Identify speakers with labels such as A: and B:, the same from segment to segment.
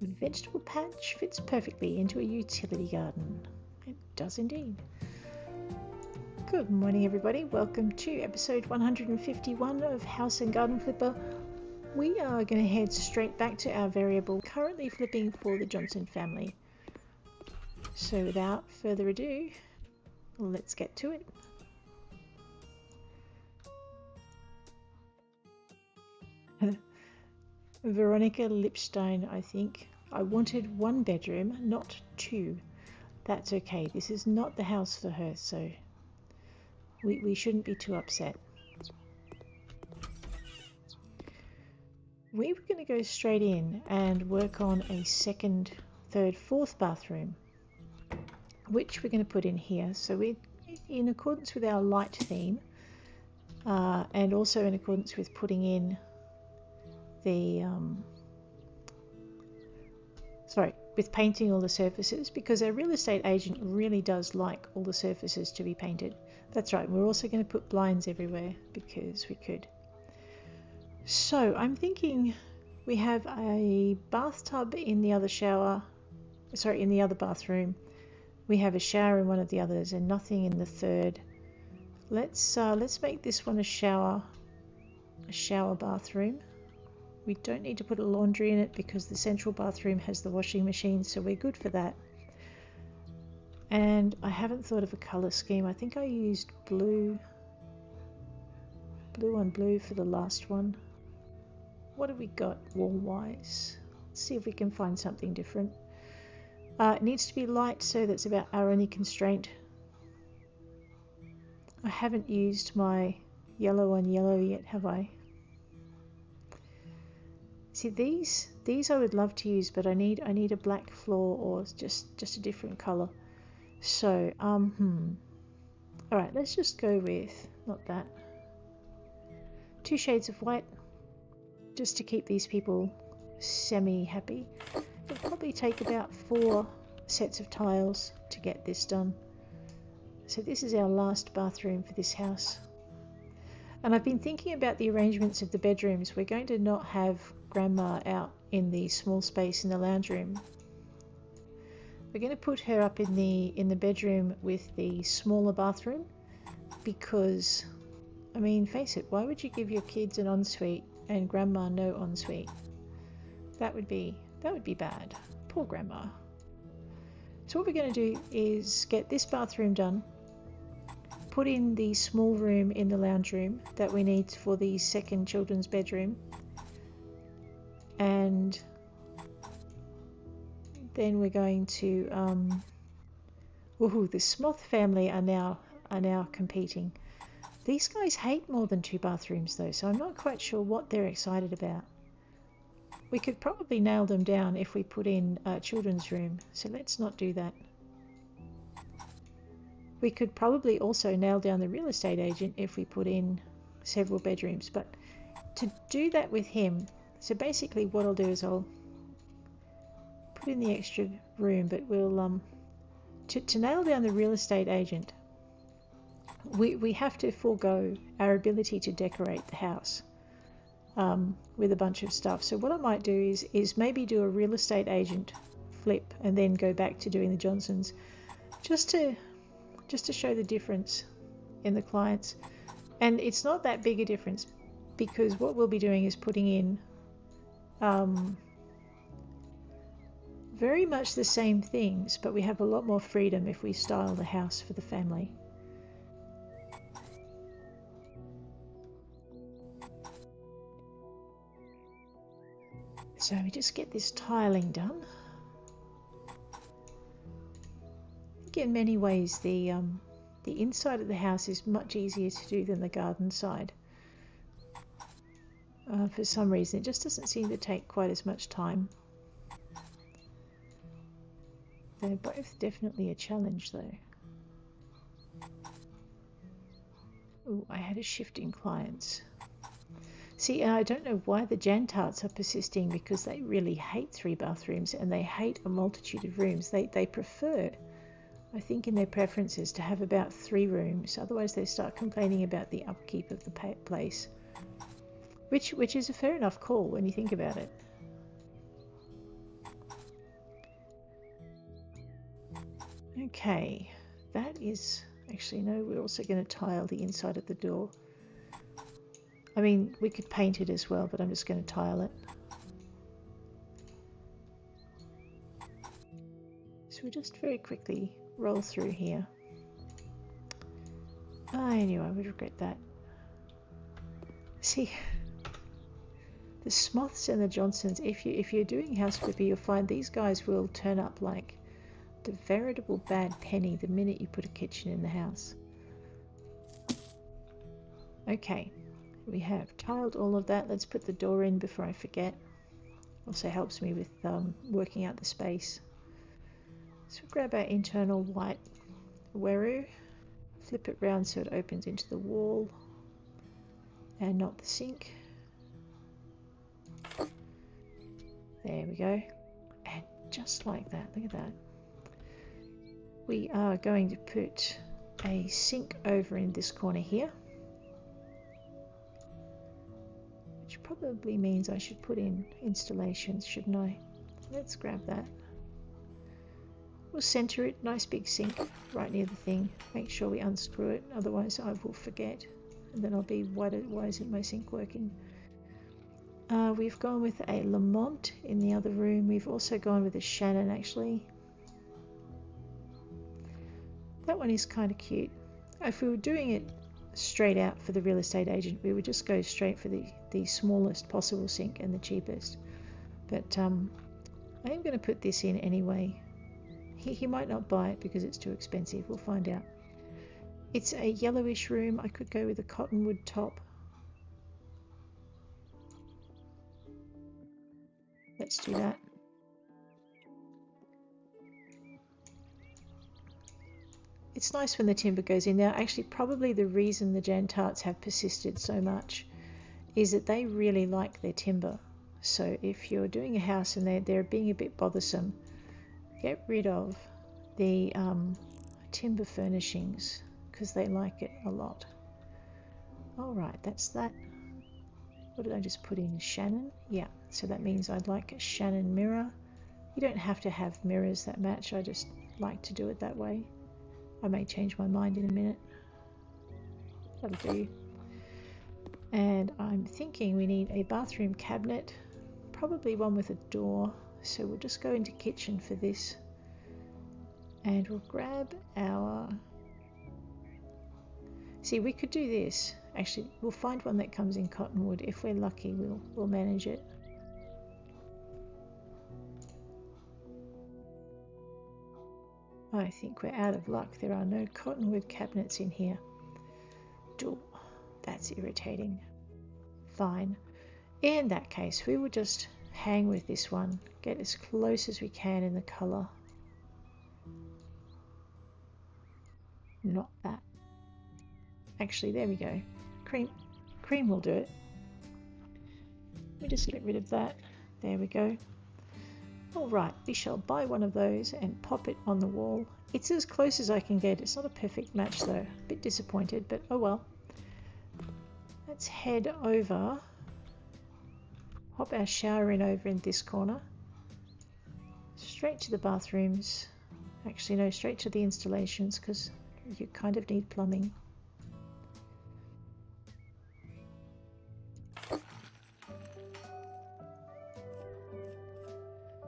A: Vegetable patch fits perfectly into a utility garden. It does indeed. Good morning everybody, welcome to episode 151 of House and Garden Flipper. We are going to head straight back to our variable currently flipping for the Johnson family. So without further ado, let's get to it. Veronica Lipstein, I think. I wanted one bedroom, not two. That's okay. This is not the house for her, so we shouldn't be too upset. We were going to go straight in and work on a second, third, fourth bathroom, which we're going to put in here. So we're in accordance with our light theme, and also in accordance with putting in the with painting all the surfaces, because our real estate agent really does like all the surfaces to be painted. That's right, we're also going to put blinds everywhere because we could. So I'm thinking we have a bathtub in the other in the other bathroom. We have a shower in one of the others and nothing in the third. Let's make this one a shower bathroom. We don't need to put a laundry in it because the central bathroom has the washing machine, so we're good for that. And I haven't thought of a colour scheme. I think I used blue on blue for the last one. What have we got wall-wise? Let's see if we can find something different. It needs to be light, so that's about our only constraint. I haven't used my yellow on yellow yet, have I? See, these I would love to use, but I need a black floor or just a different color. So all right, let's just go with not that. 2 shades of white, just to keep these people semi-happy. It'll probably take about 4 sets of tiles to get this done. So this is our last bathroom for this house. And I've been thinking about the arrangements of the bedrooms. We're going to not have Grandma out in the small space in the lounge room. We're going to put her up in the bedroom with the smaller bathroom, because, I mean, face it, why would you give your kids an ensuite and Grandma no ensuite? That would be bad. Poor Grandma. So what we're going to do is get this bathroom done, put in the small room in the lounge room that we need for the second children's bedroom, and then we're going to the Smoth family are now competing. These guys hate more than 2 bathrooms though, so I'm not quite sure what they're excited about. We could probably nail them down if we put in a children's room, so let's not do that. We could probably also nail down the real estate agent if we put in several bedrooms, but to do that with him, so basically what I'll do is I'll put in the extra room, but we'll to nail down the real estate agent, we have to forego our ability to decorate the house with a bunch of stuff. So what I might do is maybe do a real estate agent flip and then go back to doing the Johnsons, just to show the difference in the clients. And it's not that big a difference, because what we'll be doing is putting in very much the same things, but we have a lot more freedom if we style the house for the family. So we just get this tiling done. I think in many ways the inside of the house is much easier to do than the garden side. For some reason it just doesn't seem to take quite as much time. They're both definitely a challenge though. Oh, I had a shift in clients. See, I don't know why the Jantarts are persisting, because they really hate 3 bathrooms and they hate a multitude of rooms. They prefer, I think in their preferences, to have about 3 rooms. Otherwise they start complaining about the upkeep of the place. Which is a fair enough call when you think about it. Okay, that is actually no, we're also going to tile the inside of the door. I mean, we could paint it as well, but I'm just going to tile it. So we just very quickly roll through here. I knew I would regret that. See, the Smoths and the Johnsons, if you're doing house flipper, you'll find these guys will turn up like the veritable bad penny the minute you put a kitchen in the house. Okay, we have tiled all of that. Let's put the door in before I forget. Also helps me with working out the space. So grab our internal white Weru, flip it round so it opens into the wall and not the sink. There we go. And just like that, look at that. We are going to put a sink over in this corner here, which probably means I should put in installations, shouldn't I? Let's grab that. We'll center it, nice big sink right near the thing. Make sure we unscrew it, otherwise I will forget. And then I'll be, why isn't my sink working? We've gone with a Lamont in the other room. We've also gone with a Shannon actually. That one is kind of cute. If we were doing it straight out for the real estate agent, we would just go straight for the smallest possible sink and the cheapest. But I am going to put this in anyway. He might not buy it because it's too expensive. We'll find out. It's a yellowish room. I could go with a cottonwood top. Let's do that. It's nice when the timber goes in. Now, actually, probably the reason the Jantarts have persisted so much is that they really like their timber. So if you're doing a house and they're being a bit bothersome, get rid of the timber furnishings because they like it a lot. All right, that's that. What did I just put in? Shannon? Yeah, so that means I'd like a Shannon mirror. You don't have to have mirrors that match. I just like to do it that way. I may change my mind in a minute. That'll do. And I'm thinking we need a bathroom cabinet, probably one with a door. So we'll just go into kitchen for this. And we'll grab our... See, we could do this. Actually, we'll find one that comes in cottonwood. If we're lucky, we'll manage it. I think we're out of luck. There are no cottonwood cabinets in here. Door. That's irritating. Fine. In that case, we will just hang with this one. Get as close as we can in the colour. Not that. Actually, there we go. Cream. Cream will do it. We just get rid of that. There we go. Alright, we shall buy one of those and pop it on the wall. It's as close as I can get. It's not a perfect match though. A bit disappointed, but oh well. Let's head over. Pop our shower in over in this corner. Straight to the bathrooms. Actually no, straight to the installations because you kind of need plumbing.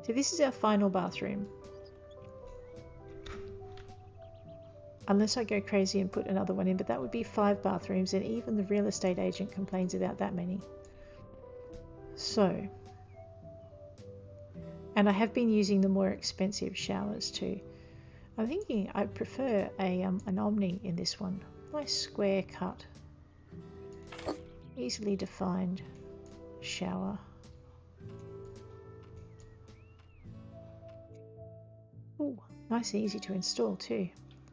A: So this is our final bathroom. Unless I go crazy and put another one in, but that would be 5 bathrooms and even the real estate agent complains about that many. So, and I have been using the more expensive showers too. I'm thinking I prefer an Omni in this one. Nice square cut, easily defined shower. Ooh, nice and easy to install too.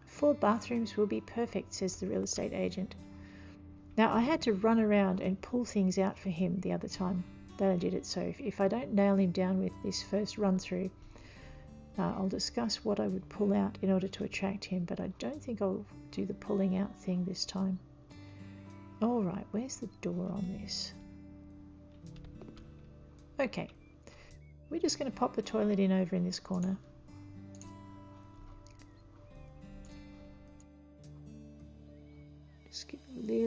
A: 4 bathrooms will be perfect, says the real estate agent. Now I had to run around and pull things out for him the other time that I did it, so if I don't nail him down with this first run through, I'll discuss what I would pull out in order to attract him, but I don't think I'll do the pulling out thing this time. Alright, where's the door on this? Okay, we're just going to pop the toilet in over in this corner.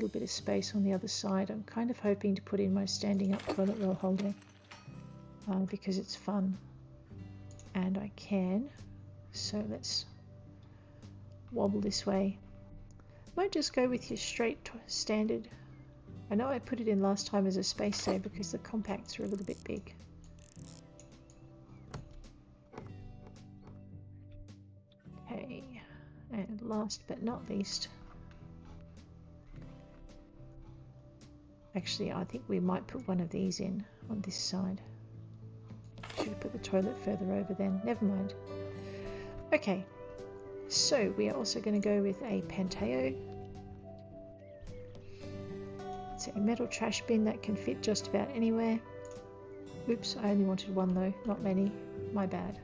A: little bit of space on the other side. I'm kind of hoping to put in my standing up toilet roll holder because it's fun and I can. So let's wobble this way. Might just go with your straight standard. I know I put it in last time as a space save because the compacts are a little bit big. Okay, and last but not least, actually I think we might put one of these in on this side. Should have put the toilet further over then, never mind. Okay, so we are also going to go with a Pt2. It's a metal trash bin that can fit just about anywhere. Oops, I only wanted one though, not many, my bad.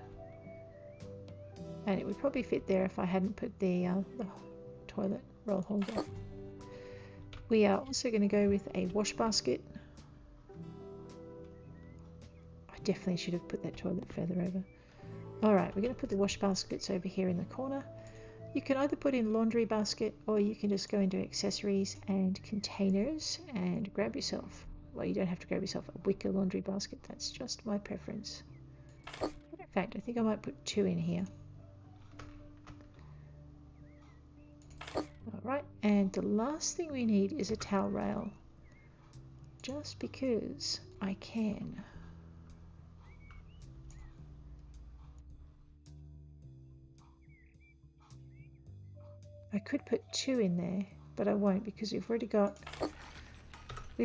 A: And it would probably fit there if I hadn't put the toilet roll holder. We are also going to go with a wash basket. I definitely should have put that toilet further over. Alright, we're going to put the wash baskets over here in the corner. You can either put in laundry basket or you can just go into accessories and containers and grab yourself. Well, you don't have to grab yourself a wicker laundry basket, that's just my preference. But in fact, I think I might put 2 in here. Alright, and the last thing we need is a towel rail. Just because I can. I could put 2 in there, but I won't because we've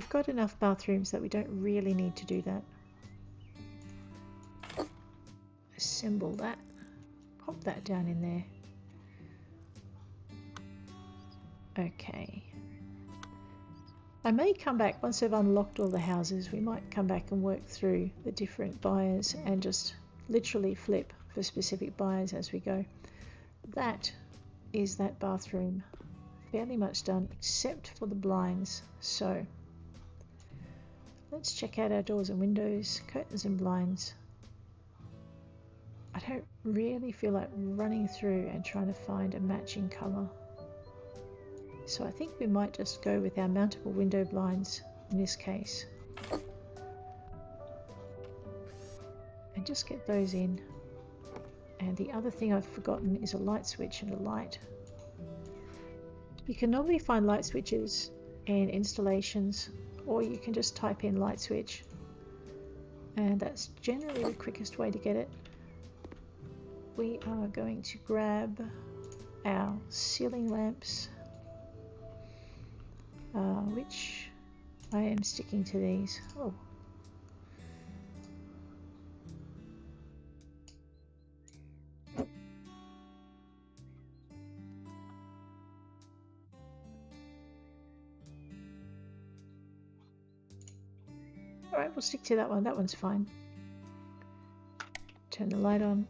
A: got enough bathrooms that we don't really need to do that. Assemble that, pop that down in there. Okay. I may come back once I've unlocked all the houses. We might come back and work through the different buyers and just literally flip for specific buyers as we go. That is that bathroom. Fairly much done except for the blinds. So let's check out our doors and windows, curtains and blinds. I don't really feel like running through and trying to find a matching colour. So I think we might just go with our mountable window blinds in this case. And just get those in. And the other thing I've forgotten is a light switch and a light. You can normally find light switches in installations, or you can just type in light switch. And that's generally the quickest way to get it. We are going to grab our ceiling lamps. Which I am sticking to these. Oh. Alright, we'll stick to that one. That one's fine. Turn the light on.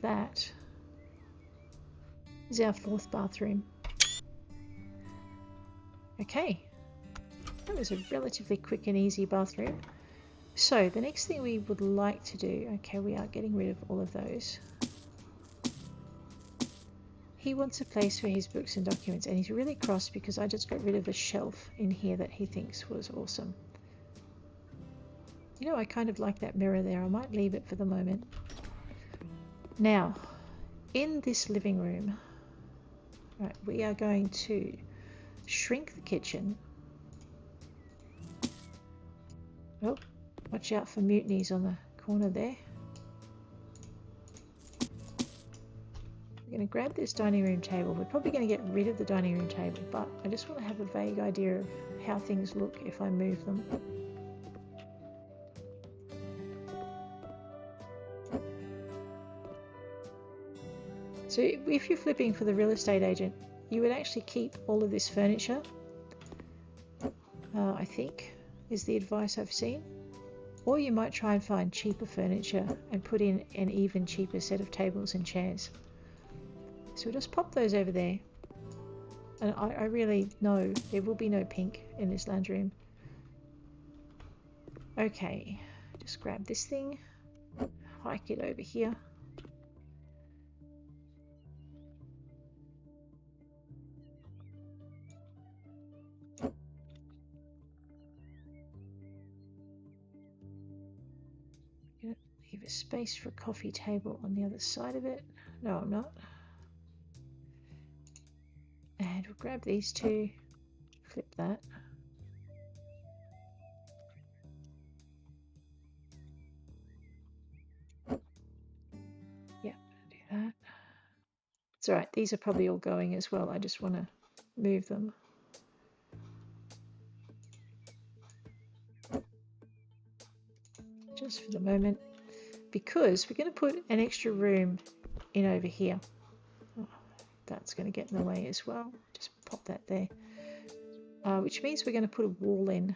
A: That is our 4th bathroom. Okay, that was a relatively quick and easy bathroom. So the next thing we would like to do, okay, we are getting rid of all of those. He wants a place for his books and documents, and he's really cross because I just got rid of a shelf in here that he thinks was awesome. You know, I kind of like that mirror there. I might leave it for the moment. Now, in this living room, right, we are going to shrink the kitchen. Oh, watch out for mutinies on the corner there. We're going to grab this dining room table. We're probably going to get rid of the dining room table, but I just want to have a vague idea of how things look if I move them. So if you're flipping for the real estate agent, you would actually keep all of this furniture, I think, is the advice I've seen. Or you might try and find cheaper furniture and put in an even cheaper set of tables and chairs. So we'll just pop those over there. And I really know there will be no pink in this lounge room. Okay, just grab this thing, hike it over here. Gonna leave a space for a coffee table on the other side of it. No, I'm not. And we'll grab these two, flip that. Yeah, do that. It's alright, these are probably all going as well. I just want to move them. Just for the moment, because we're going to put an extra room in over here. Oh, that's going to get in the way as well. Just pop that there. Which means we're going to put a wall in.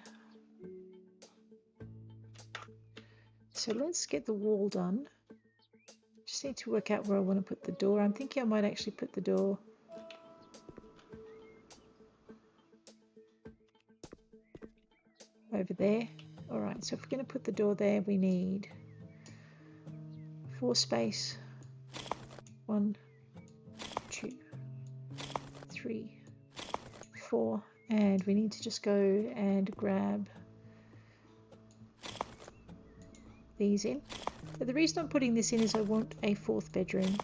A: So let's get the wall done. Just need to work out where I want to put the door. I'm thinking I might actually put the door over there. Alright, so if we're going to put the door there, we need 4 space. 1, 2, 3, 4. And we need to just go and grab these in. But the reason I'm putting this in is I want a 4th bedroom.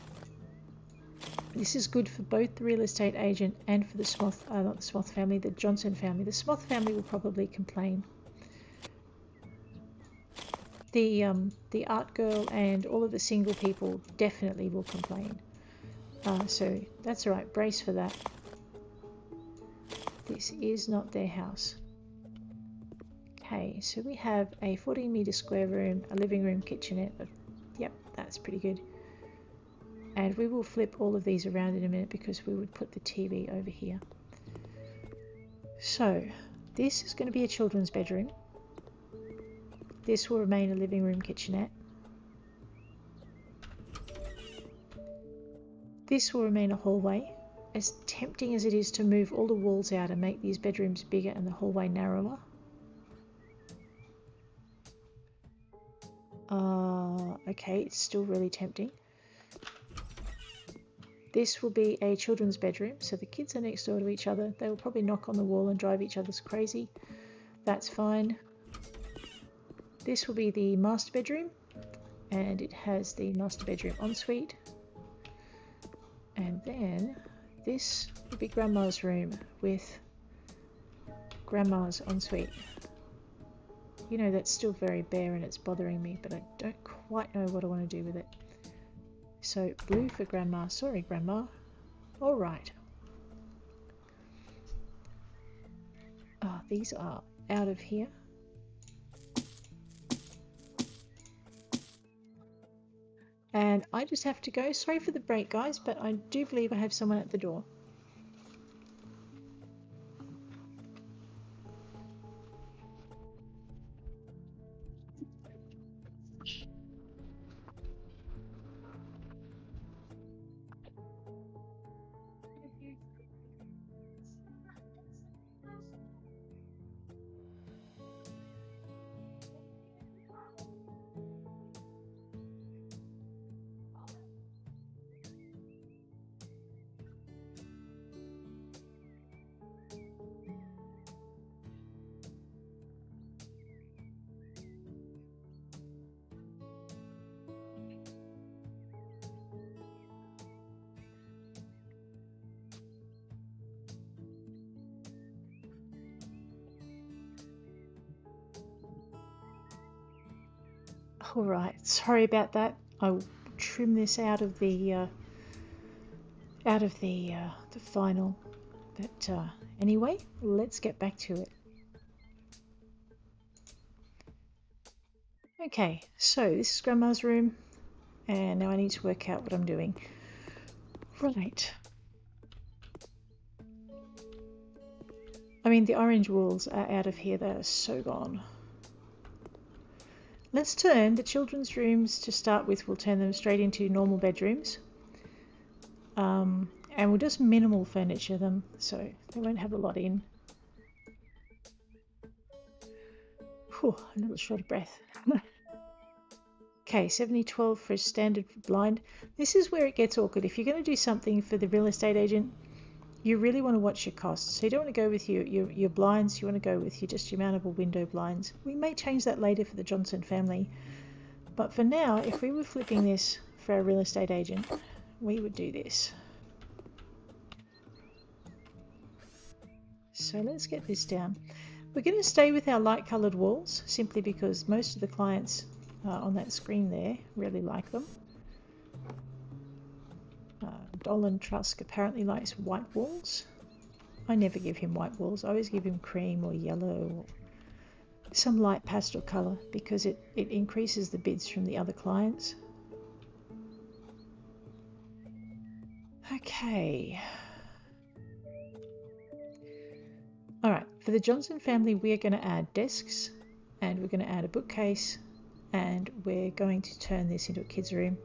A: This is good for both the real estate agent and for the Smoth, not the Smoth family, the Johnson family. The Smoth family will probably complain. The art girl and all of the single people definitely will complain. So that's alright, brace for that. This is not their house. Okay, so we have a 14 meter square room, a living room, kitchenette. Yep, that's pretty good. And we will flip all of these around in a minute because we would put the TV over here. So this is going to be a children's bedroom. This will remain a living room, kitchenette. This will remain a hallway. As tempting as it is to move all the walls out and make these bedrooms bigger and the hallway narrower. Okay, it's still really tempting. This will be a children's bedroom, so the kids are next door to each other. They will probably knock on the wall and drive each other crazy. That's fine. This will be the master bedroom, and it has the master bedroom ensuite. And then this will be Grandma's room with Grandma's ensuite. You know, that's still very bare and it's bothering me, but I don't quite know what I want to do with it. So blue for Grandma. Sorry, Grandma. All right. These are out of here. And I just have to go. Sorry for the break, guys, but I do believe I have someone at the door. All right, sorry about that. I will trim this out of the final. But anyway, let's get back to it. Okay, so this is Grandma's room, and now I need to work out what I'm doing. Right. I mean, the orange walls are out of here. They are so gone. Let's turn the children's rooms to start with. We'll turn them straight into normal bedrooms. And we'll just minimal furniture them so they won't have a lot in. Whew, I'm a little short of breath. Okay, 70/12 for a standard blind. This is where it gets awkward. If you're going to do something for the real estate agent, you really want to watch your costs. So you don't want to go with your blinds, you want to go with just your mountable window blinds. We may change that later for the Johnson family. But for now, if we were flipping this for our real estate agent, we would do this. So let's get this down. We're going to stay with our light coloured walls simply because most of the clients on that screen there really like them. Dolan Trusk apparently likes white walls. I never give him white walls. I always give him cream or yellow or some light pastel colour because it increases the bids from the other clients. Okay. Alright, for the Johnson family we are going to add desks and we're going to add a bookcase and we're going to turn this into a kids' room.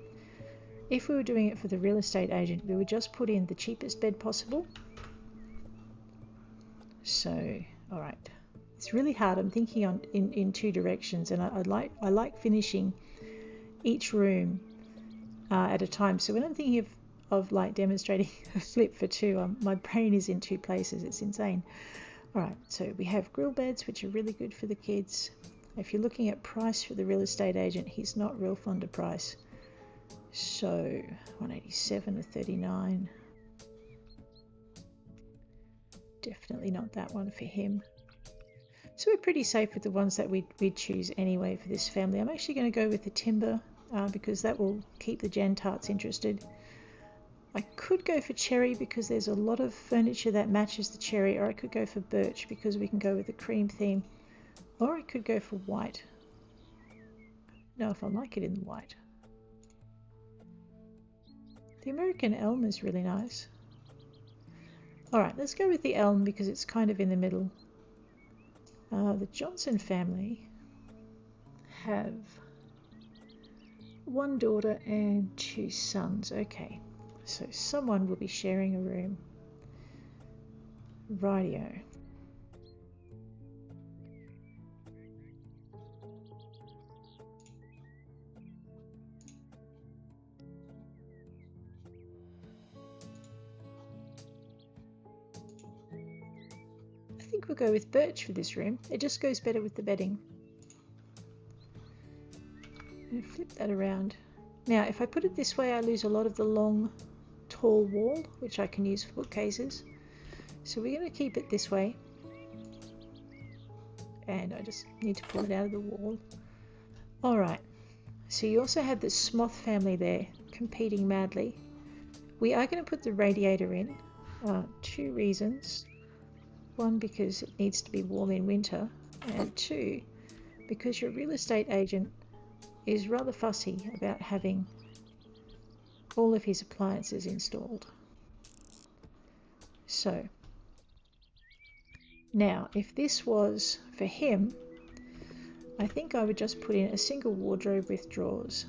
A: If we were doing it for the real estate agent, we would just put in the cheapest bed possible. So, alright. It's really hard. I'm thinking in two directions and I like finishing each room at a time. So when I'm thinking of like demonstrating a flip for two, my brain is in two places. It's insane. Alright, so we have grill beds, which are really good for the kids. If you're looking at price for the real estate agent, he's not real fond of price. So 187 or 39. Definitely not that one for him. So we're pretty safe with the ones that we'd choose anyway for this family. I'm actually going to go with the timber because that will keep the Jan Tarts interested. I could go for cherry because there's a lot of furniture that matches the cherry, or I could go for birch because we can go with the cream theme, or I could go for white. No, if I like it in the white. The American elm is really nice. Alright, let's go with the elm because it's kind of in the middle. The Johnson family have one daughter and two sons. Okay, so someone will be sharing a room. Rightio. I think we'll go with birch for this room. It just goes better with the bedding. And flip that around. Now, if I put it this way, I lose a lot of the long, tall wall, which I can use for bookcases. So we're going to keep it this way. And I just need to pull it out of the wall. Alright, so you also have the Smoth family there, competing madly. We are going to put the radiator in. Two reasons. One, because it needs to be warm in winter, and two, because your real estate agent is rather fussy about having all of his appliances installed. So, now if this was for him, I think I would just put in a single wardrobe with drawers.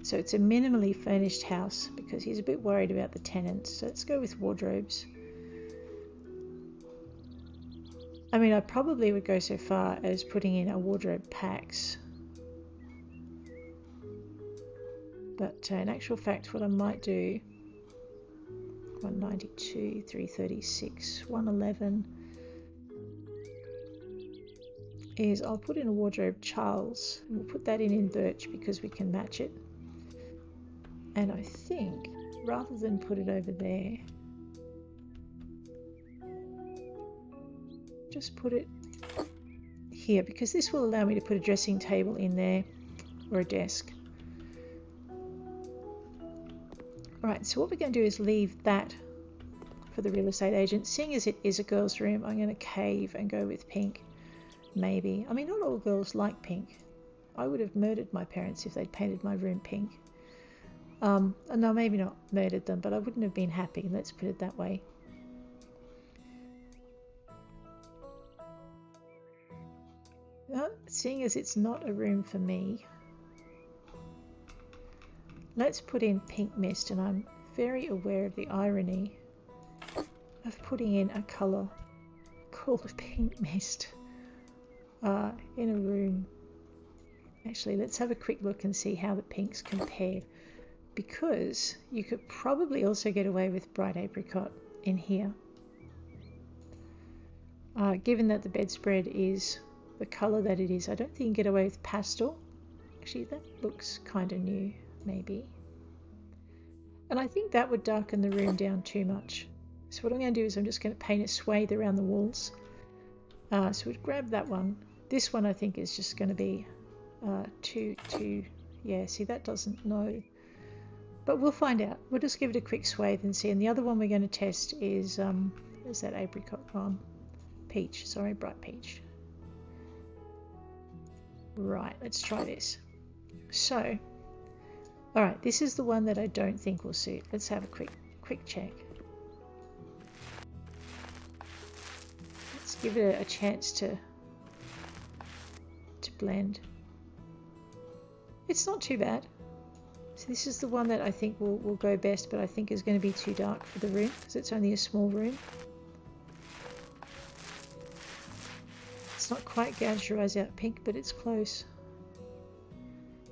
A: So it's a minimally furnished house because he's a bit worried about the tenants. So let's go with wardrobes. I mean, I probably would go so far as putting in a wardrobe packs. But in actual fact, what I might do, 192, 336, 111, is I'll put in a wardrobe Charles. And we'll put that in birch because we can match it. And I think, rather than put it over there, just put it here because this will allow me to put a dressing table in there or a desk. Alright, so what we're going to do is leave that for the real estate agent. Seeing as it is a girl's room, I'm going to cave and go with pink. Maybe. I mean, not all girls like pink. I would have murdered my parents if they'd painted my room pink. No, maybe not murdered them, but I wouldn't have been happy. Let's put it that way. Seeing as it's not a room for me, let's put in pink mist, and I'm very aware of the irony of putting in a colour called pink mist in a room. Actually, let's have a quick look and see how the pinks compare, because you could probably also get away with bright apricot in here. Given that the bedspread is the colour that it is, I don't think you can get away with pastel Actually, that looks kind of new, maybe. And I think that would darken the room down too much. So what I'm going to do is I'm just going to paint a swathe around the walls. So we'd grab that one. This one I think is just going to be too, yeah, see that doesn't know. But we'll find out. We'll just give it a quick swathe and see. And the other one we're going to test is, where's that apricot one? Peach, sorry, bright peach. Right, let's try this. So, alright, this is the one that I don't think will suit. Let's have a quick check. Let's give it a chance to blend. It's not too bad. So this is the one that I think will go best, but I think is going to be too dark for the room because it's only a small room. It's not quite gouge your eyes out pink, but it's close.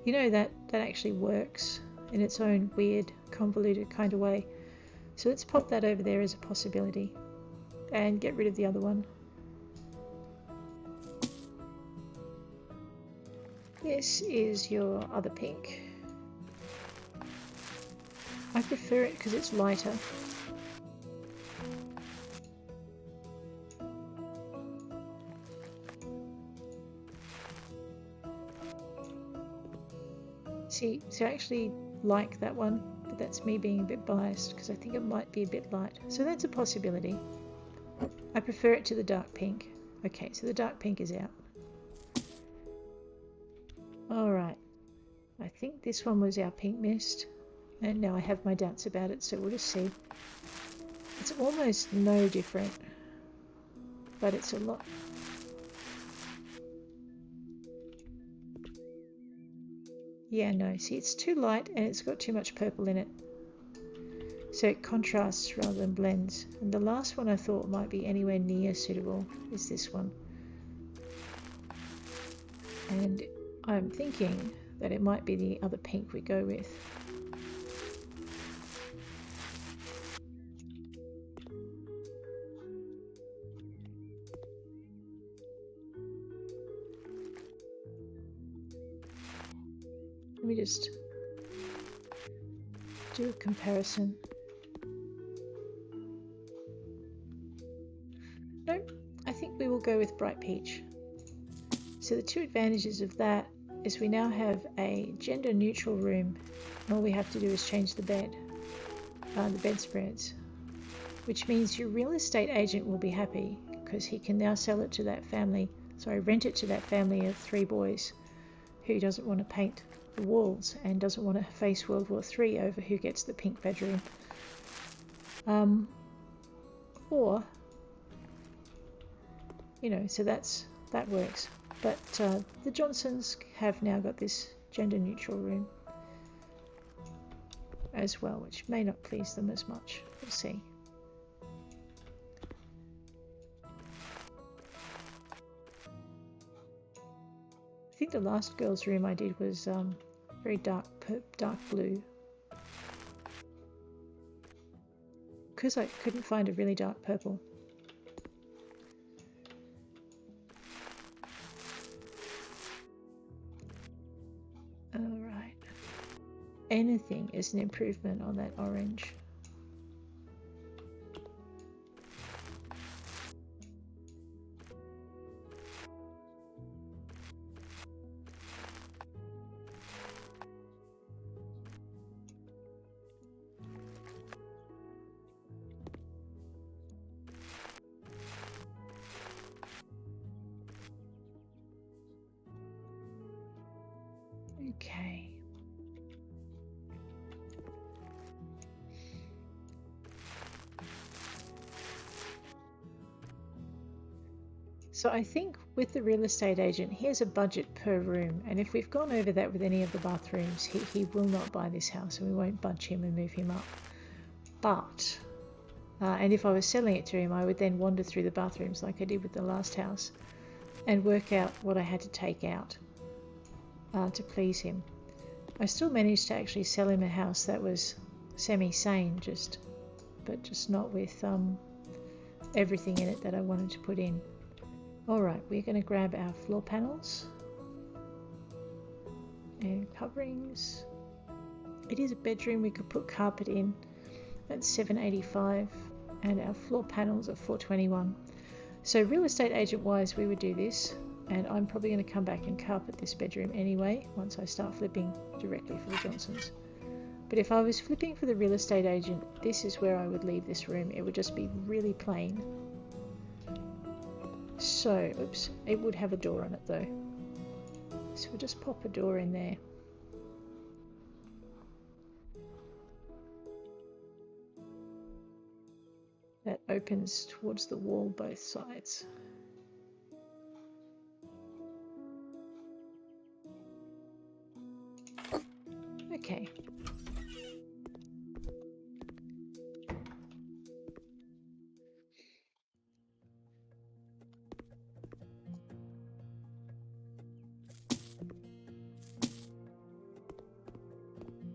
A: You know that actually works in its own weird, convoluted kind of way. So let's pop that over there as a possibility and get rid of the other one. This is your other pink. I prefer it because it's lighter. See, so I actually like that one, but that's me being a bit biased because I think it might be a bit light. So that's a possibility. I prefer it to the dark pink. Okay, so the dark pink is out. Alright, I think this one was our pink mist, and now I have my doubts about it, so we'll just see. It's almost no different, but it's a lot. Yeah, no, see, it's too light and it's got too much purple in it. So it contrasts rather than blends. And the last one I thought might be anywhere near suitable is this one. And I'm thinking that it might be the other pink we go with. Let me just do a comparison. No, I think we will go with bright peach. So the two advantages of that is we now have a gender neutral room. All we have to do is change the bedspreads, which means your real estate agent will be happy because he can now sell it to that family, rent it to that family of 3 boys who doesn't want to paint the walls and doesn't want to face World War III over who gets the pink bedroom. Or, you know, so that works. But the Johnsons have now got this gender neutral room as well, which may not please them as much. We'll see. I think the last girl's room I did was very dark blue, because I couldn't find a really dark purple. Alright, anything is an improvement on that orange. Okay. So I think with the real estate agent, he has a budget per room, and if we've gone over that with any of the bathrooms, he will not buy this house and we won't budge him and move him up. But, and if I was selling it to him, I would then wander through the bathrooms like I did with the last house and work out what I had to take out to please him. I still managed to actually sell him a house that was semi-sane, but just not with everything in it that I wanted to put in. Alright, we're going to grab our floor panels and coverings. It is a bedroom, we could put carpet in. That's $7.85 and our floor panels are $4.21. So real estate agent wise we would do this, and I'm probably going to come back and carpet this bedroom anyway once I start flipping directly for the Johnsons. But if I was flipping for the real estate agent, this is where I would leave this room. It would just be really plain. So, oops, it would have a door on it though. So we'll just pop a door in there. That opens towards the wall both sides. Okay.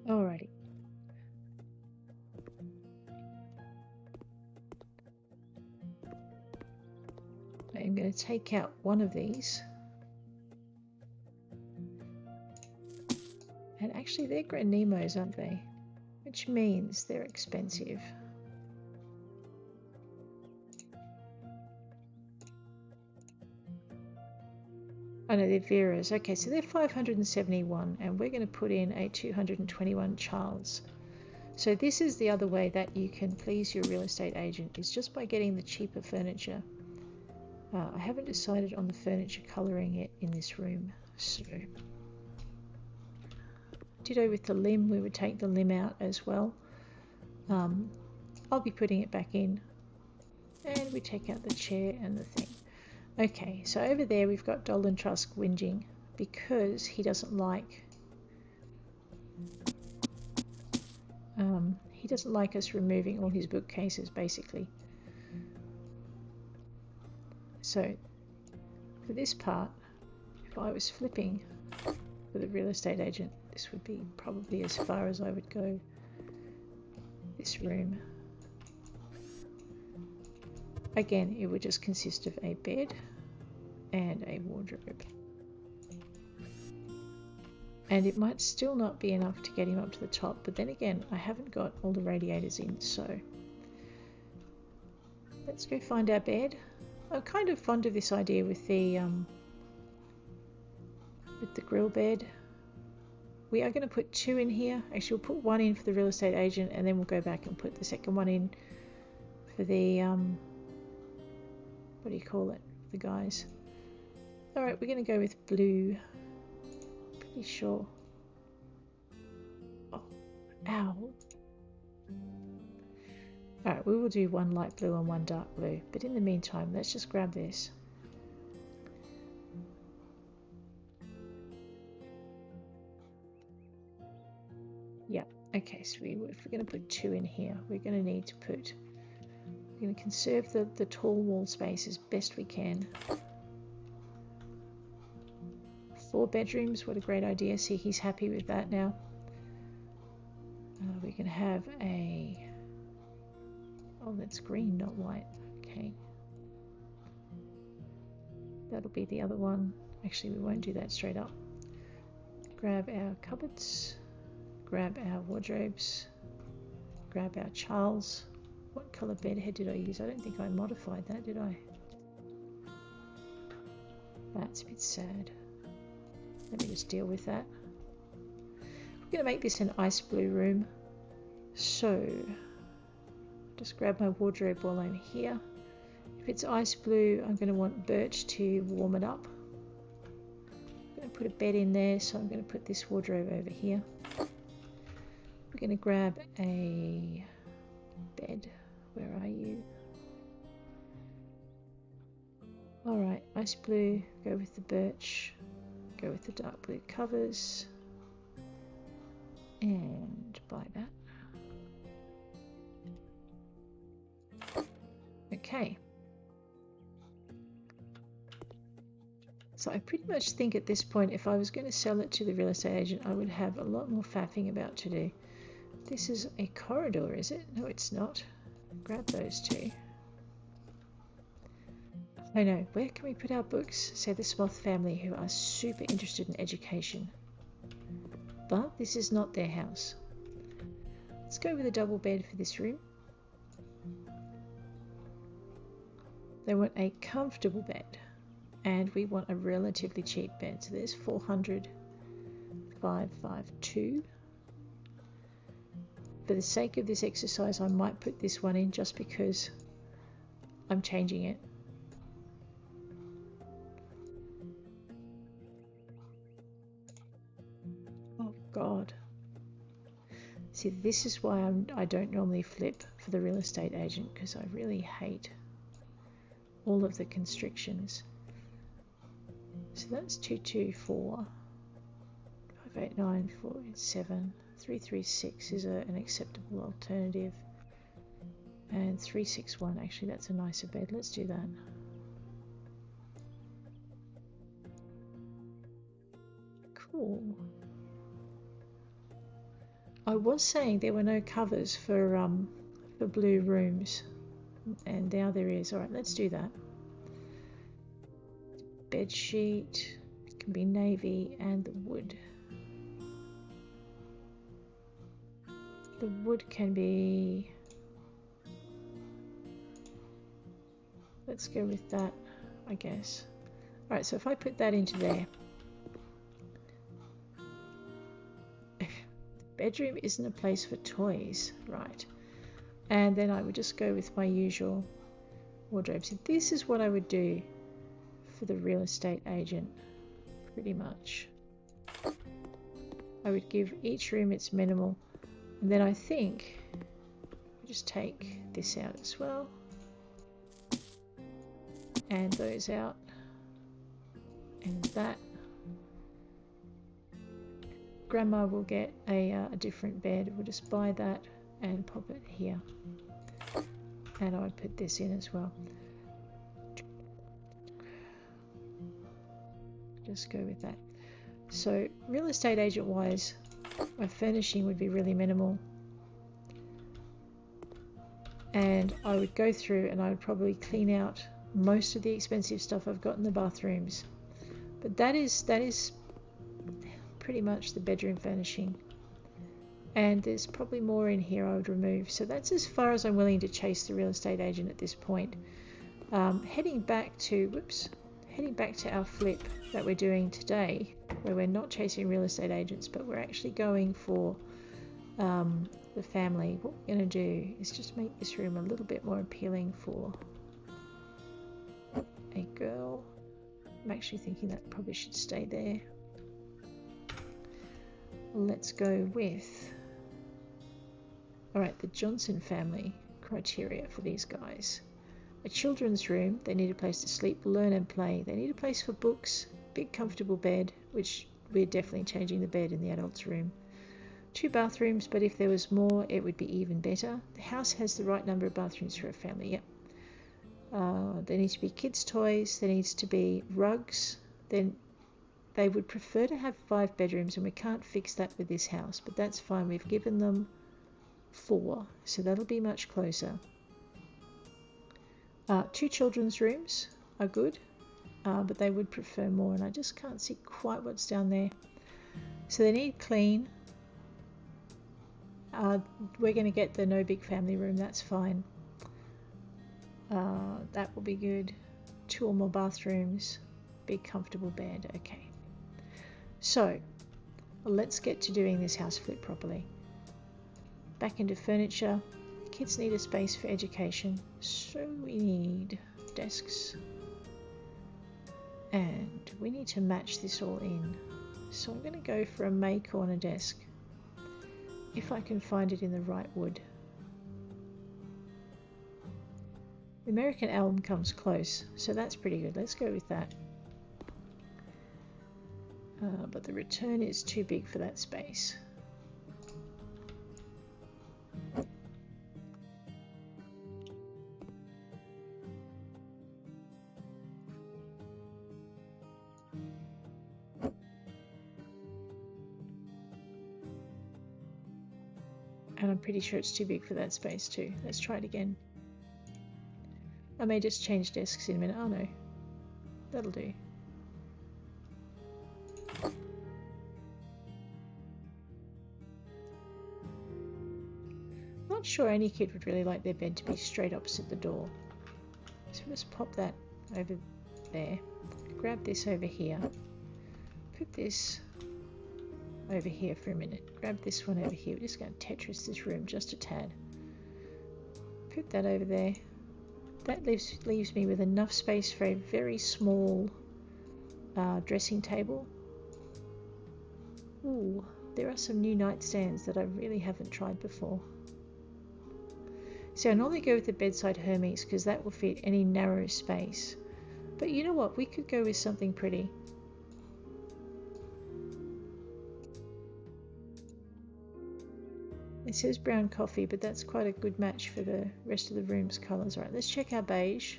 A: Alrighty. I'm going to take out one of these. And actually they're Granimos, aren't they? Which means they're expensive. Oh no, they're Vera's. Okay, so they're 571 and we're going to put in a 221 Charles. So this is the other way that you can please your real estate agent, is just by getting the cheaper furniture. I haven't decided on the furniture colouring yet in this room. So, ditto with the limb, we would take the limb out as well. I'll be putting it back in. And we take out the chair and the thing. Okay, so over there we've got Dolan Trusk whinging because he doesn't like us removing all his bookcases basically. So for this part, if I was flipping for the real estate agent, this would be probably as far as I would go. This room. Again, it would just consist of a bed and a wardrobe. And it might still not be enough to get him up to the top, but then again, I haven't got all the radiators in, so let's go find our bed. I'm kind of fond of this idea with the grill bed. We are going to put two in here. Actually, we'll put one in for the real estate agent, and then we'll go back and put the second one in for the what do you call it? The guys. All right, we're going to go with blue. Pretty sure. Oh, ow. Alright, we will do one light blue and one dark blue, but in the meantime, let's just grab this. Yeah, okay, so if we're going to put two in here, we're going to need to put, we're going to conserve the tall wall space as best we can. 4 bedrooms, what a great idea. See, he's happy with that now. We can have a... Oh, that's green, not white. Okay. That'll be the other one. Actually, we won't do that straight up. Grab our cupboards. Grab our wardrobes. Grab our Charles. What colour bedhead did I use? I don't think I modified that, did I? That's a bit sad. Let me just deal with that. We're going to make this an ice blue room. So, just grab my wardrobe while I'm here. If it's ice blue, I'm going to want birch to warm it up. I'm going to put a bed in there, so I'm going to put this wardrobe over here. We're going to grab a bed. Where are you? Alright, ice blue, go with the birch. Go with the dark blue covers and buy that. Okay. So I pretty much think at this point, if I was going to sell it to the real estate agent, I would have a lot more faffing about to do. This is a corridor, is it? No, it's not. Grab those two. I know, where can we put our books? Say the Sloth family, who are super interested in education. but this is not their house. Let's go with a double bed for this room. They want a comfortable bed, and we want a relatively cheap bed. So there's 400, 552. For the sake of this exercise, I might put this one in just because I'm changing it. Oh God. See, this is why I don't normally flip for the real estate agent, because I really hate all of the constrictions. So that's 224, 589, 487, 336 is an acceptable alternative, and 361, actually that's a nicer bed. Let's do that. Cool. I was saying there were no covers for blue rooms, and now there is. All right, let's do that. Bed sheet can be navy, and the wood. The wood can be. Let's go with that, I guess. All right, so if I put that into there. Bedroom isn't a place for toys, right? And then I would just go with my usual wardrobe. So this is what I would do for the real estate agent, pretty much. I would give each room its minimal, and then I think we just take this out as well, and those out, and that. Grandma will get a different bed. We'll just buy that and pop it here. And I would put this in as well. Just go with that. So real estate agent wise, my furnishing would be really minimal. And I would go through and I would probably clean out most of the expensive stuff I've got in the bathrooms. But that is pretty much the bedroom furnishing, and there's probably more in here I would remove. So that's as far as I'm willing to chase the real estate agent at this point. Heading back to our flip that we're doing today, where we're not chasing real estate agents, but we're actually going for the family. What we're going to do is just make this room a little bit more appealing for a girl. I'm actually thinking that probably should stay there. Let's go with, all right, the Johnson family criteria for these guys. A children's room, they need a place to sleep, learn and play. They need a place for books, big comfortable bed, which we're definitely changing the bed in the adults' room. 2 bathrooms, but if there was more, it would be even better. The house has the right number of bathrooms for a family, yep. There needs to be kids' toys, there needs to be rugs, then they would prefer to have 5 bedrooms, and we can't fix that with this house, but that's fine. We've given them 4, so that'll be much closer. 2 children's rooms are good, but they would prefer more, and I just can't see quite what's down there. So they need clean. We're going to get the no big family room, that's fine. That will be good. 2 or more bathrooms, big comfortable bed, okay. So let's get to doing this house flip properly. Back into furniture. Kids need a space for education, so we need desks, and we need to match this all in. So I'm going to go for a May corner desk, if I can find it in the right wood. The American elm comes close, so that's pretty good. Let's go with that. But the return is too big for that space. And I'm pretty sure it's too big for that space too. Let's try it again. I may just change desks in a minute. Oh no, that'll do. not sure any kid would really like their bed to be straight opposite the door. So let's pop that over there. Grab this over here. Put this over here for a minute. Grab this one over here. We're just going to Tetris this room just a tad. Put that over there. That leaves me with enough space for a very small dressing table. Ooh, there are some new nightstands that I really haven't tried before. So I normally go with the bedside Hermes because that will fit any narrow space. But you know what? We could go with something pretty. It says brown coffee, but that's quite a good match for the rest of the room's colours. Alright, let's check our beige.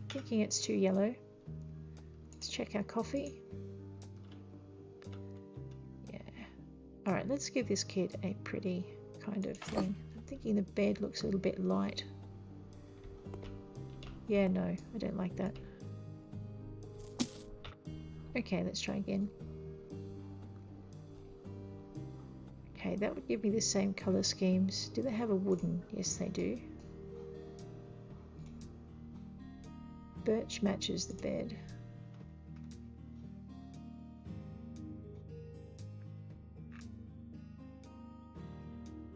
A: Thinking it's too yellow. Let's check our coffee. Yeah. Alright, let's give this kid a pretty kind of thing. I'm thinking the bed looks a little bit light. Yeah, no, I don't like that. Okay, let's try again. Okay, that would give me the same colour schemes. Do they have a wooden? Yes, they do. Birch matches the bed.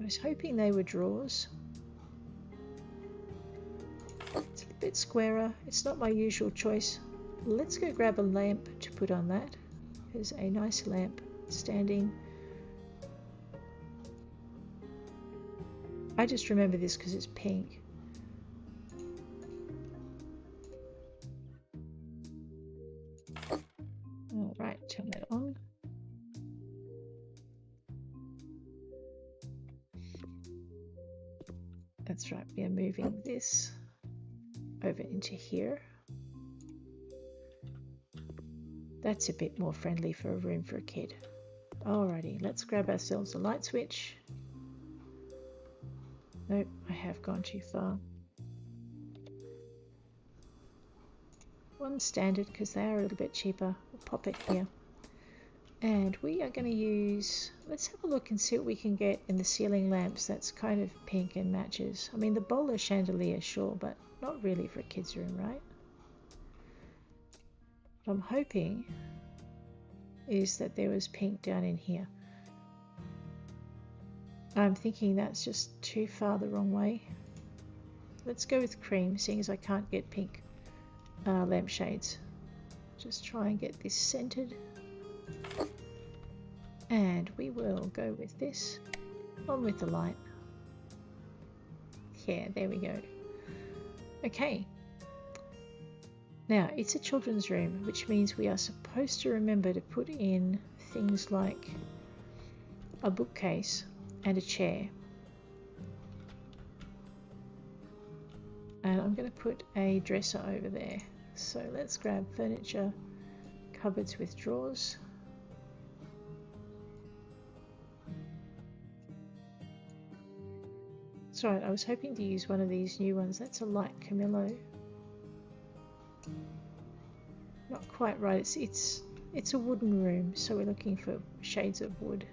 A: I was hoping they were drawers. It's a bit squarer. It's not my usual choice. Let's go grab a lamp to put on that. There's a nice lamp standing. I just remember this because it's pink. Alright, turn that on. That's right, we are moving this over into here. That's a bit more friendly for a room for a kid. Alrighty, let's grab ourselves a light switch. Nope, I have gone too far. One standard because they are a little bit cheaper. We'll pop it here. And we are going to use, let's have a look and see what we can get in the ceiling lamps that's kind of pink and matches. I mean, the bowler chandelier, sure, but not really for a kid's room, right? What I'm hoping is that there was pink down in here. I'm thinking that's just too far the wrong way. Let's go with cream, seeing as I can't get pink lampshades. Just try and get this centered. And we will go with this. On with the light. Yeah, there we go. Okay. Now, it's a children's room, which means we are supposed to remember to put in things like a bookcase and a chair. And I'm going to put a dresser over there. So let's grab furniture, cupboards with drawers. That's right, I was hoping to use one of these new ones. That's a light Camillo. Not quite right, it's a wooden room, so we're looking for shades of wood.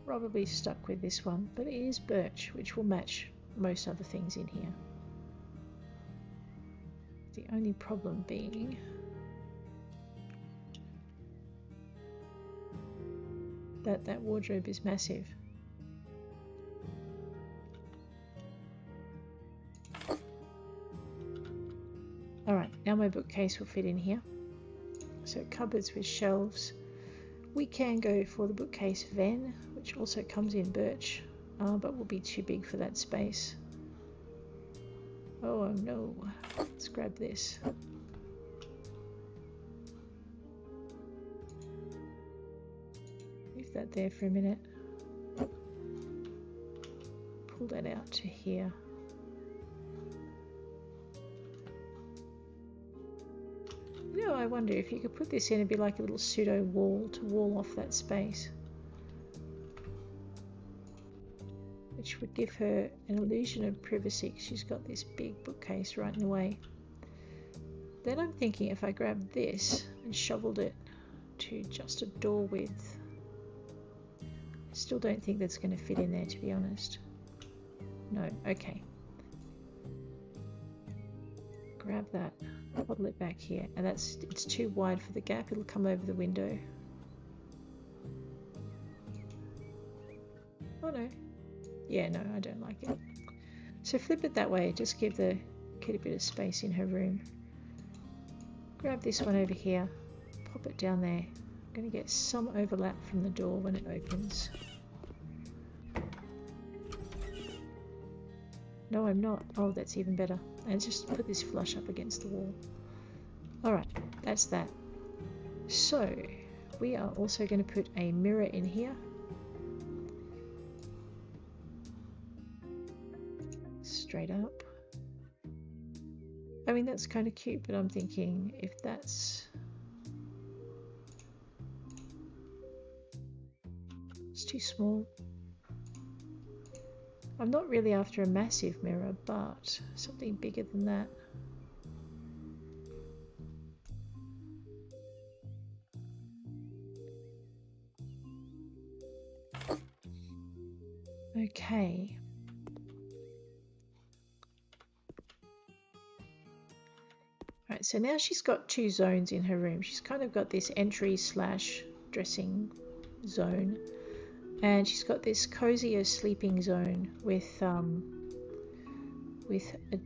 A: Probably stuck with this one, but it is birch, which will match most other things in here. The only problem being that that wardrobe is massive. Alright, now my bookcase will fit in here. So cupboards with shelves. We can go for the bookcase Ven, which also comes in birch, but will be too big for that space. Oh no, let's grab this. Leave that there for a minute. Pull that out to here. You know, I wonder if you could put this in and be like a little pseudo wall to wall off that space, which would give her an illusion of privacy because she's got this big bookcase right in the way. Then I'm thinking if I grabbed this and shoveled it to just a door width, Still don't think that's going to fit in there, to be honest. No, okay. Grab that, puddle it back here, and it's too wide for the gap. It'll come over the window. Oh no. Yeah, no, I don't like it. So flip it that way, just give the kid a bit of space in her room. Grab this one over here, pop it down there. I'm going to get some overlap from the door when it opens. No, I'm not. Oh, that's even better. And just put this flush up against the wall. Alright, that's that. So, we are also going to put a mirror in here. Straight up. I mean, that's kind of cute, but I'm thinking if that's... it's too small. I'm not really after a massive mirror, but something bigger than that. Okay. Right, so now she's got two zones in her room. She's kind of got this entry slash dressing zone, and she's got this cozier sleeping zone with a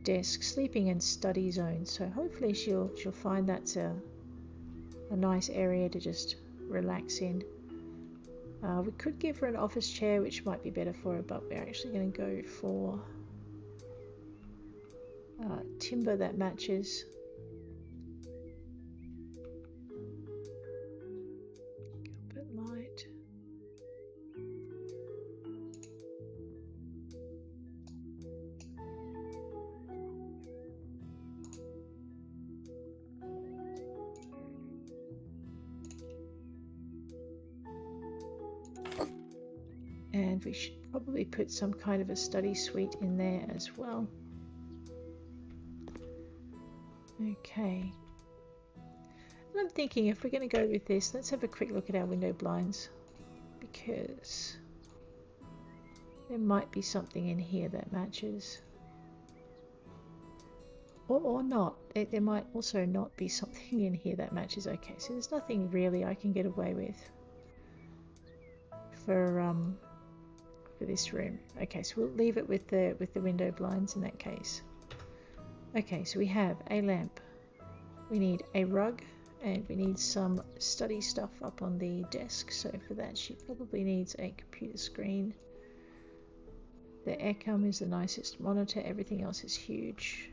A: desk, sleeping and study zone. So hopefully she'll find that's a nice area to just relax in. We could give her an office chair, which might be better for her, but we're actually going to go for timber that matches. A bit light. And we should probably put some kind of a study suite in there as well. Okay. And I'm thinking if we're going to go with this, let's have a quick look at our window blinds, because there might be something in here that matches. Or not. There might also not be something in here that matches. Okay, so there's nothing really I can get away with for this room. Okay, so we'll leave it with the window blinds in that case. Okay, so we have a lamp, we need a rug, and we need some study stuff up on the desk. So for that she probably needs a computer screen. The Ecom is the nicest monitor, everything else is huge.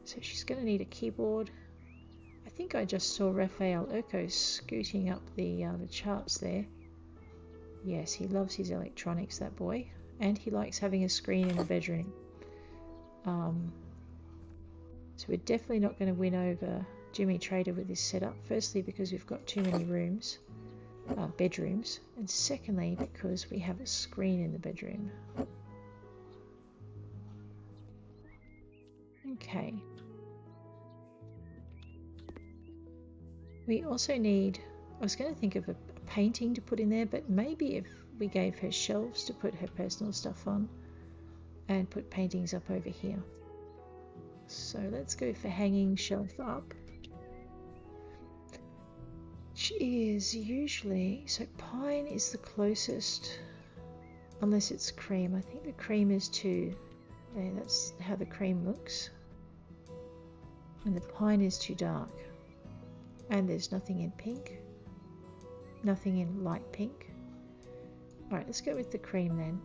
A: So she's going to need a keyboard. I think I just saw Raphael Urko scooting up the charts there. Yes, he loves his electronics, that boy. And he likes having a screen in the bedroom. So we're definitely not going to win over Jimmy Trader with this setup. Firstly, because we've got too many rooms, bedrooms. And secondly, because we have a screen in the bedroom. Okay. We also need, I was going to think of a painting to put in there, but maybe if we gave her shelves to put her personal stuff on and put paintings up over here. So let's go for hanging shelf up. Which is usually, so pine is the closest, unless it's cream. I think the cream is 2. Yeah, that's how the cream looks. And the pine is too dark. And there's nothing in pink. Nothing in light pink. Alright, let's go with the cream then.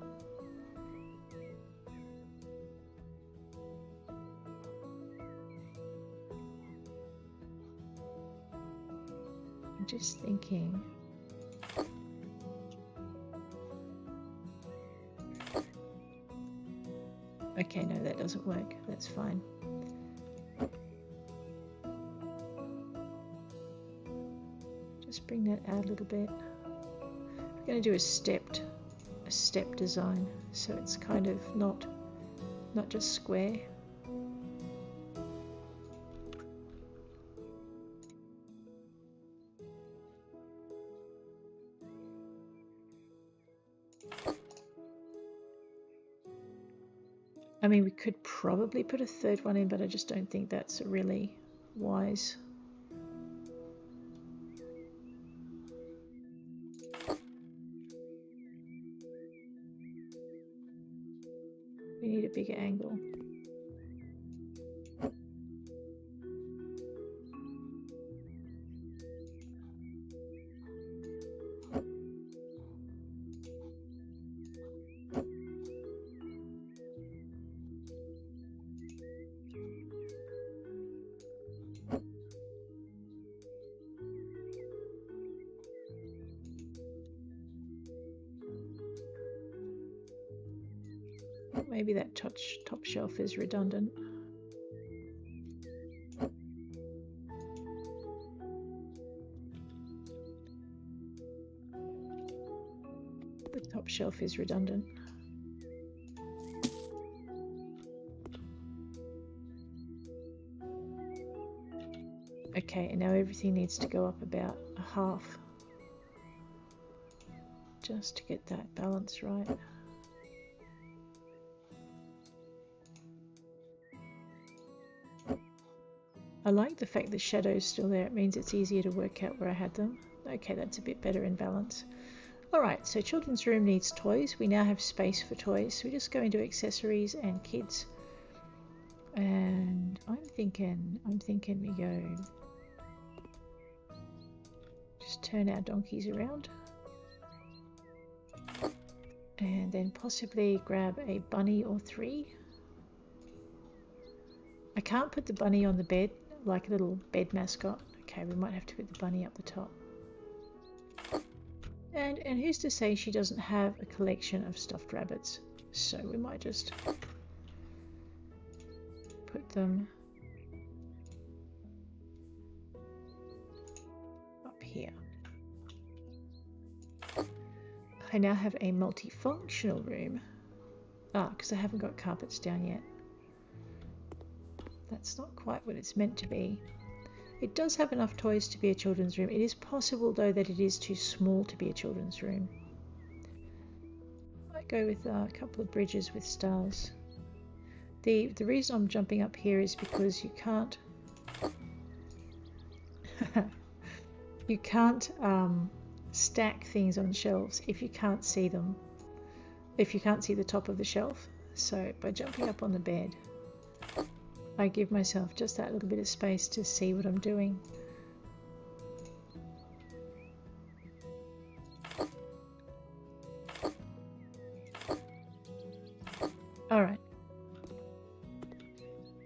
A: I'm just thinking. Okay, no, that doesn't work. That's fine. Just bring that out a little bit. We're going to do a step design, so it's kind of not just square. I mean, we could probably put a third one in, but I just don't think that's really wise. We need a bigger angle. Maybe that top shelf is redundant. The top shelf is redundant. Okay, and now everything needs to go up about a half just to get that balance right. I like the fact the shadow's still there. It means it's easier to work out where I had them. Okay, that's a bit better in balance. Alright, so children's room needs toys. We now have space for toys. So we just go into accessories and kids. And I'm thinking we go... just turn our donkeys around. And then possibly grab a bunny or 3. I can't put the bunny on the bed like a little bed mascot. Okay, we might have to put the bunny up the top. And who's to say she doesn't have a collection of stuffed rabbits? So we might just put them up here. I now have a multifunctional room. Because I haven't got carpets down yet. That's not quite what it's meant to be. It does have enough toys to be a children's room. It is possible though that it is too small to be a children's room. I go with a couple of bridges with stars. The reason I'm jumping up here is because you can't you can't stack things on shelves if you can't see them. If you can't see the top of the shelf. So by jumping up on the bed, I give myself just that little bit of space to see what I'm doing. Alright.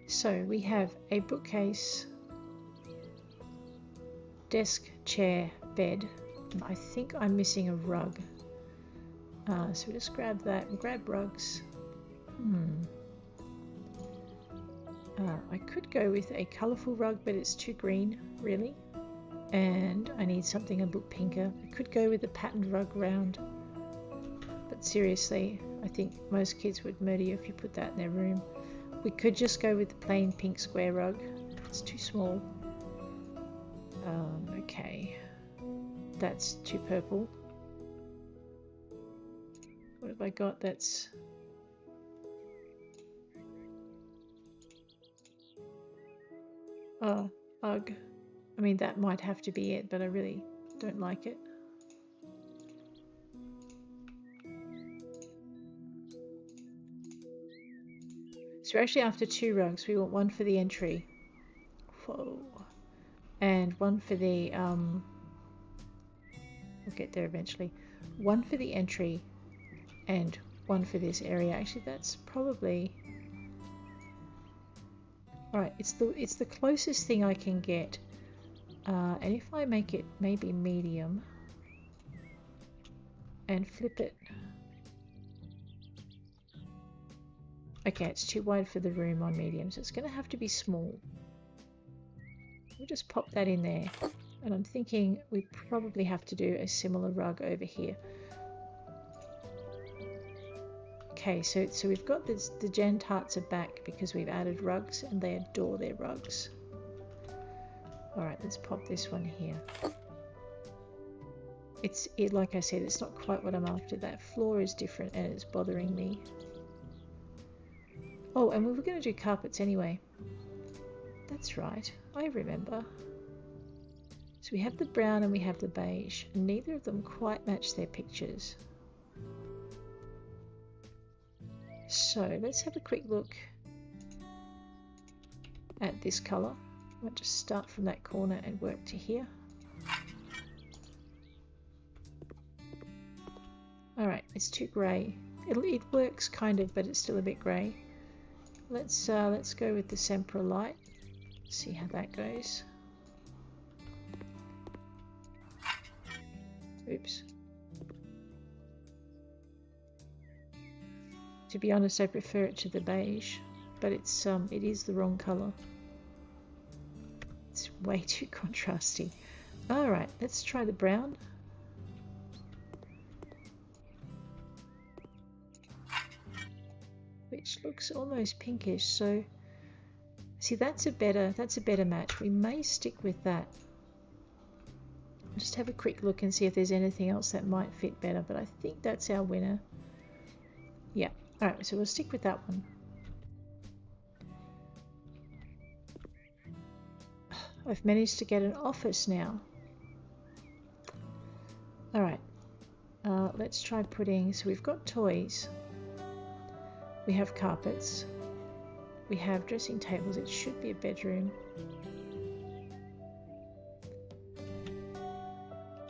A: So we have a bookcase, desk, chair, bed. I think I'm missing a rug. So we just grab that and grab rugs. I could go with a colourful rug, but it's too green, really. And I need something a bit pinker. I could go with a patterned rug round. But seriously, I think most kids would murder you if you put that in their room. We could just go with the plain pink square rug. It's too small. Okay. That's too purple. What have I got that's... ugh. I mean, that might have to be it, but I really don't like it. So we're actually after 2 rugs. We want one for the entry. Whoa. And one for the, we'll get there eventually. One for the entry and one for this area. Actually, that's probably... Alright, it's the closest thing I can get. And if I make it maybe medium and flip it. Okay, it's too wide for the room on medium, so it's going to have to be small. We'll just pop that in there. And I'm thinking we probably have to do a similar rug over here. Okay, so we've got this, the Jan tarts are back because we've added rugs and they adore their rugs. Alright, let's pop this one here. Like I said, it's not quite what I'm after. That floor is different and it's bothering me. Oh, and we were going to do carpets anyway. That's right, I remember. So we have the brown and we have the beige, and neither of them quite match their pictures. So let's have a quick look at this colour. I might just start from that corner and work to here. Alright, it's too grey. It works kind of, but it's still a bit grey. Let's go with the Sempra light. See how that goes. Oops. To be honest, I prefer it to the beige, but it is the wrong colour. It's way too contrasty. Alright, let's try the brown. Which looks almost pinkish, so see that's a better match. We may stick with that. Just have a quick look and see if there's anything else that might fit better, but I think that's our winner. Yeah, alright, so we'll stick with that one. I've managed to get an office now. Alright, let's try putting, so we've got toys, we have carpets, we have dressing tables. It should be a bedroom.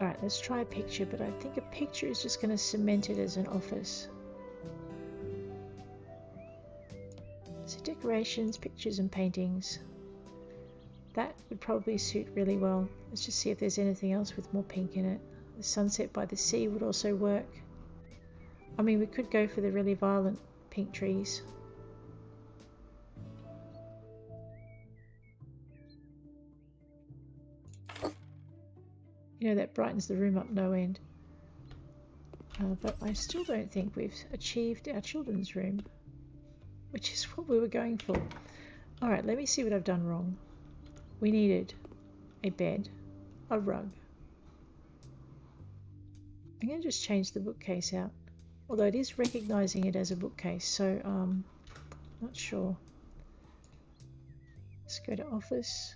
A: Alright, let's try a picture, but I think a picture is just going to cement it as an office. So decorations, pictures and paintings. That would probably suit really well. Let's just see if there's anything else with more pink in it. The sunset by the sea would also work. I mean, we could go for the really violent pink trees. You know, that brightens the room up no end. But I still don't think we've achieved our children's room, which is what we were going for. Alright, let me see what I've done wrong. We needed a bed, a rug. I'm going to just change the bookcase out, although it is recognising it as a bookcase, so not sure. Let's go to office,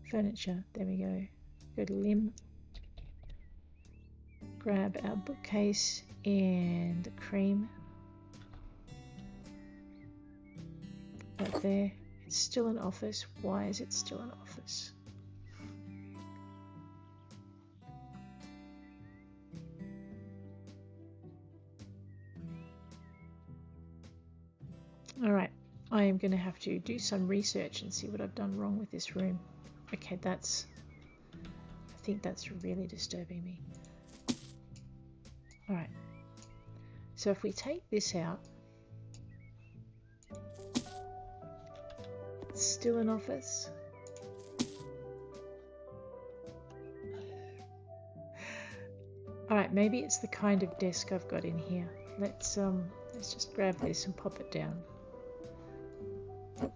A: furniture, there we go. Go to limb, grab our bookcase and cream. Right there. It's still an office. Why is it still an office? Alright, I am going to have to do some research and see what I've done wrong with this room. Okay, I think that's really disturbing me. Alright, so if we take this out, it's still an office. Alright, maybe it's the kind of desk I've got in here. Let's just grab this and pop it down.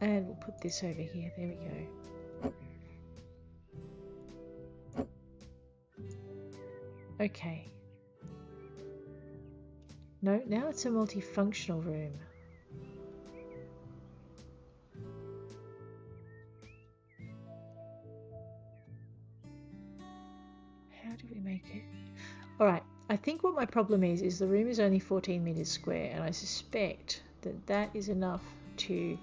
A: And we'll put this over here. There we go. Okay. No, now it's a multifunctional room. How do we make it? Alright, I think what my problem is the room is only 14 meters square, and I suspect that that is enough to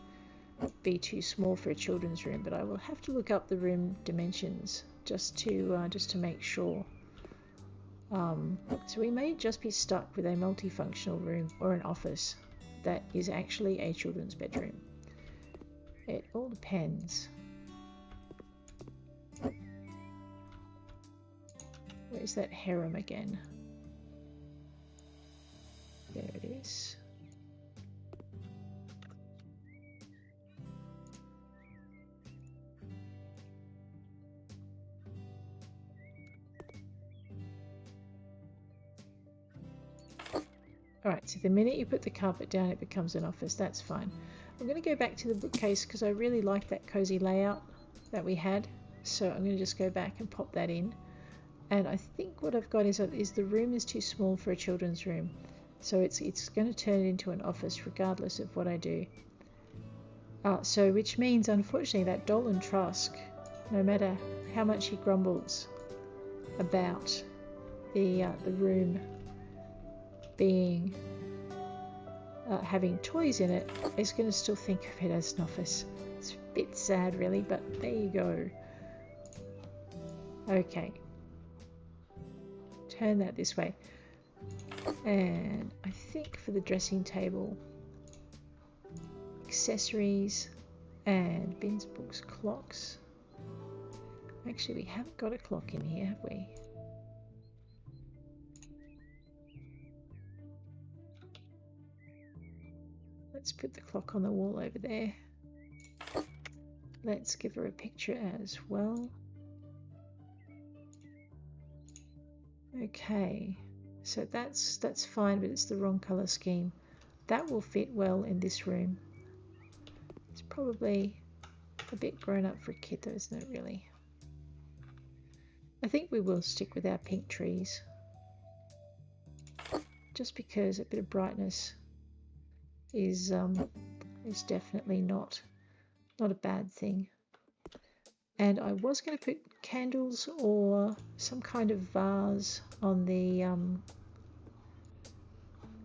A: be too small for a children's room, but I will have to look up the room dimensions just to make sure. So we may just be stuck with a multifunctional room or an office that is actually a children's bedroom. It all depends. Where's that harem again? There it is. Alright, so the minute you put the carpet down it becomes an office, that's fine. I'm going to go back to the bookcase because I really like that cozy layout that we had. So I'm going to just go back and pop that in. And I think what I've got is the room is too small for a children's room. So it's going to turn it into an office regardless of what I do. So which means, unfortunately, that Dolan Trusk, no matter how much he grumbles about the room being having toys in it, is going to still think of it as an office. It's a bit sad, really, but there you go. Okay, turn that this way, and I think for the dressing table, accessories and bins, books, clocks. Actually, we haven't got a clock in here, have we? Let's put the clock on the wall over there. Let's give her a picture as well. Okay, so that's fine, but it's the wrong color scheme. That will fit well in this room. It's probably a bit grown up for a kid though, isn't it, really? I think we will stick with our pink trees, just because a bit of brightness is definitely not a bad thing. And I was going to put candles or some kind of vase on the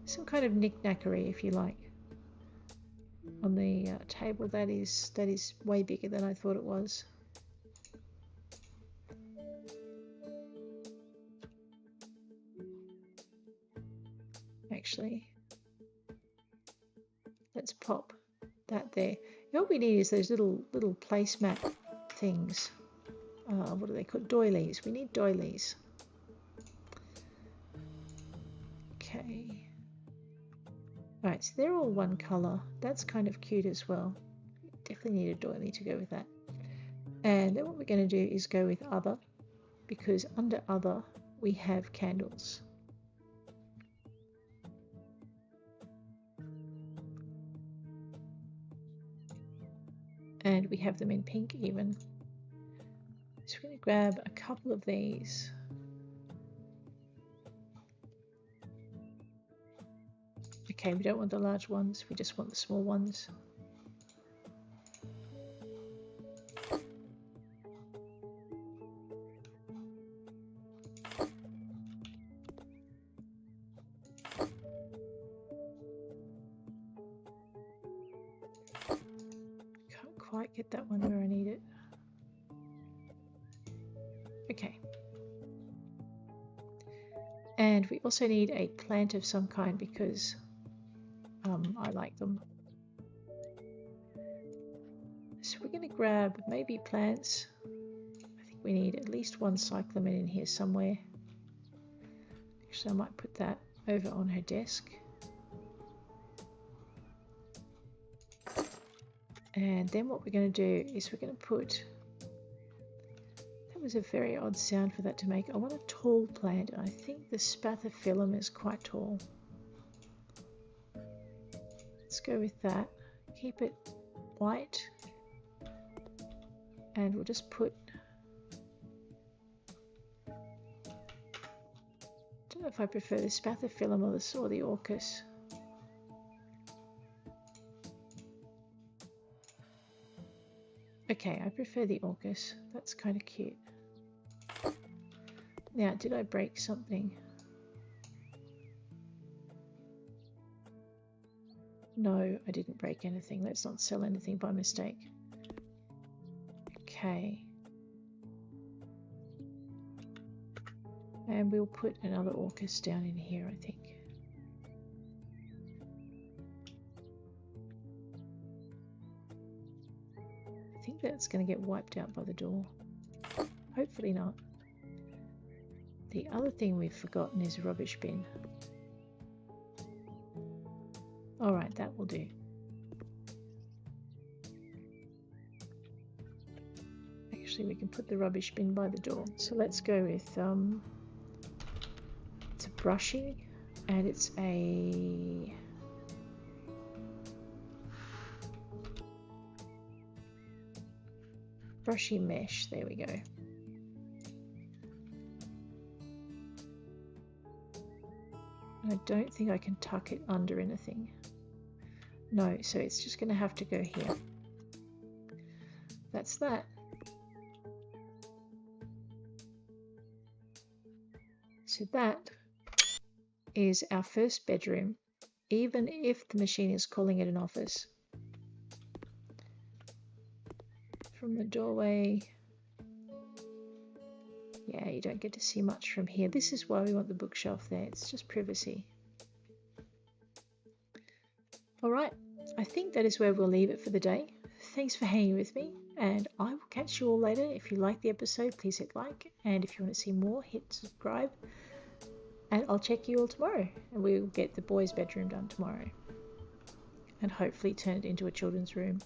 A: some kind of knick-knackery, if you like, on the table. That is way bigger than I thought it was. Actually, let's pop that there. What we need is those little placemat things. What do they call doilies? We need doilies. Okay. Right, so they're all one colour. That's kind of cute as well. Definitely need a doily to go with that. And then what we're going to do is go with other, because under other we have candles. And we have them in pink even. So we're going to grab a couple of these. Okay, we don't want the large ones, we just want the small ones. Can't quite get that one where I need it. Okay. And we also need a plant of some kind because I like them. So we're going to grab maybe plants. I think we need at least one cyclamen in here somewhere. Actually, I might put that over on her desk. And then what we're going to do is we're going to put... That was a very odd sound for that to make. I want a tall plant, and I think the spathiphyllum is quite tall. Let's go with that. Keep it white. And we'll just put... I don't know if I prefer the spathiphyllum or the orchis. Okay, I prefer the orchis. That's kind of cute. Now, did I break something? No, I didn't break anything. Let's not sell anything by mistake. Okay. And we'll put another orchis down in here, I think. I think that's going to get wiped out by the door. Hopefully not. The other thing we've forgotten is a rubbish bin. Alright, that will do. Actually, we can put the rubbish bin by the door. So let's go with, it's a brushy, and it's a... brushy mesh, there we go. I don't think I can tuck it under anything. No, so it's just going to have to go here. that's that. So that is our first bedroom, even if the machine is calling it an office. From the doorway, yeah, you don't get to see much from here. This is why we want the bookshelf there. It's just privacy. All right, I think that is where we'll leave it for the day. Thanks for hanging with me, and I will catch you all later. If you like the episode, please hit like, and if you want to see more, hit subscribe. And I'll check you all tomorrow, and we'll get the boys' bedroom done tomorrow, and hopefully turn it into a children's room.